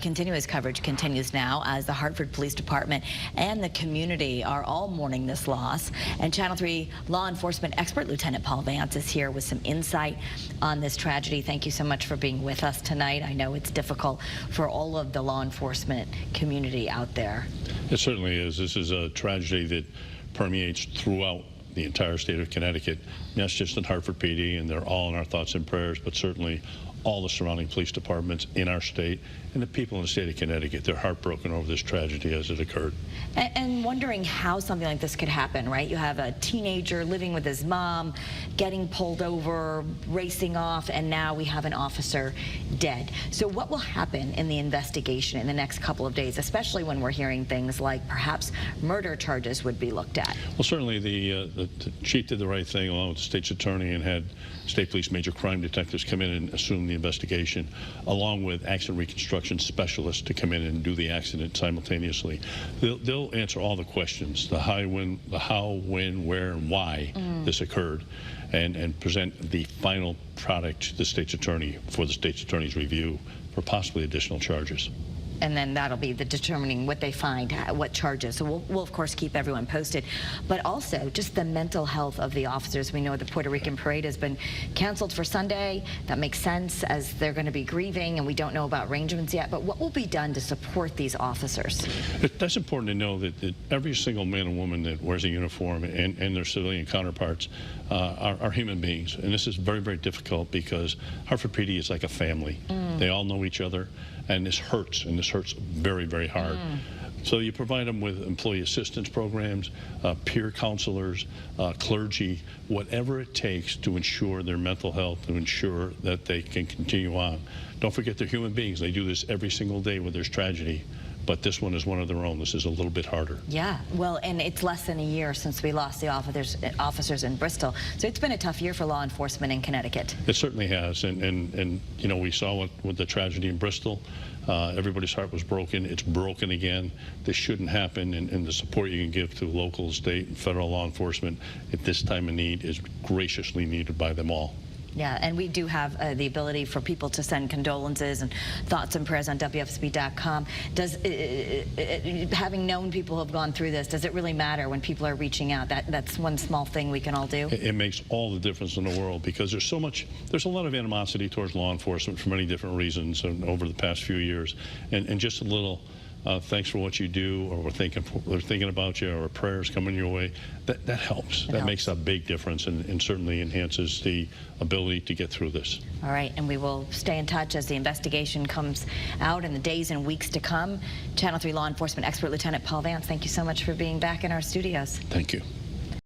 Continuous coverage continues now as the Hartford Police Department and the community are all mourning this loss. And Channel 3 law enforcement expert Lieutenant Paul Vance is here with some insight on this tragedy. Thank you so much for being with us tonight. I know it's difficult for all of the law enforcement community out there. It certainly is. This is a tragedy that permeates throughout the entire state of Connecticut. Not just in Hartford PD, and they're all in our thoughts and prayers, but certainly all the surrounding police departments in our state and the people in the state of Connecticut. They're heartbroken over this tragedy as it occurred. And wondering how something like this could happen, right? You have a teenager living with his mom, getting pulled over, racing off, and now we have an officer dead. So what will happen in the investigation in the next couple of days, especially when we're hearing things like perhaps murder charges would be looked at? Well, certainly the chief did the right thing along with the state's attorney and had state police major crime detectives come in and assume the investigation, along with accident reconstruction specialists to come in and do the accident simultaneously. They'll answer all the questions, the how, when, where, and why this occurred, and present the final product to the state's attorney for the state's attorney's review for possibly additional charges. And then that'll be the determining what they find, what charges. So we'll of course keep everyone posted, but also just the mental health of the officers. We know the Puerto Rican parade has been canceled for Sunday. That makes sense as they're going to be grieving, and we don't know about arrangements yet. But what will be done to support these officers? That's important to know that every single man and woman that wears a uniform and their civilian counterparts are human beings. And this is very, very difficult because Hartford PD is like a family. They all know each other, and this hurts, and this hurts very, very hard. So you provide them with employee assistance programs, peer counselors, clergy, whatever it takes to ensure their mental health, to ensure that they can continue on. Don't forget they're human beings. They do this every single day when there's tragedy. But this one is one of their own. This is a little bit harder. Yeah, well, and it's less than a year since we lost the officers in Bristol. So it's been a tough year for law enforcement in Connecticut. It certainly has, and you know, we saw with the tragedy in Bristol. Everybody's heart was broken. It's broken again. This shouldn't happen, and the support you can give to local, state, and federal law enforcement at this time of need is graciously needed by them all. Yeah, and we do have the ability for people to send condolences and thoughts and prayers on WFSB.com. Does having known people who have gone through this, does it really matter when people are reaching out? That's one small thing we can all do. It makes all the difference in the world, because there's a lot of animosity towards law enforcement for many different reasons over the past few years, and just a little thanks for what you do, or we're thinking about you, or prayers coming your way, that helps. That makes a big difference, and certainly enhances the ability to get through this. All right, and we will stay in touch as the investigation comes out in the days and weeks to come. Channel 3 law enforcement expert Lieutenant Paul Vance, thank you so much for being back in our studios. Thank you.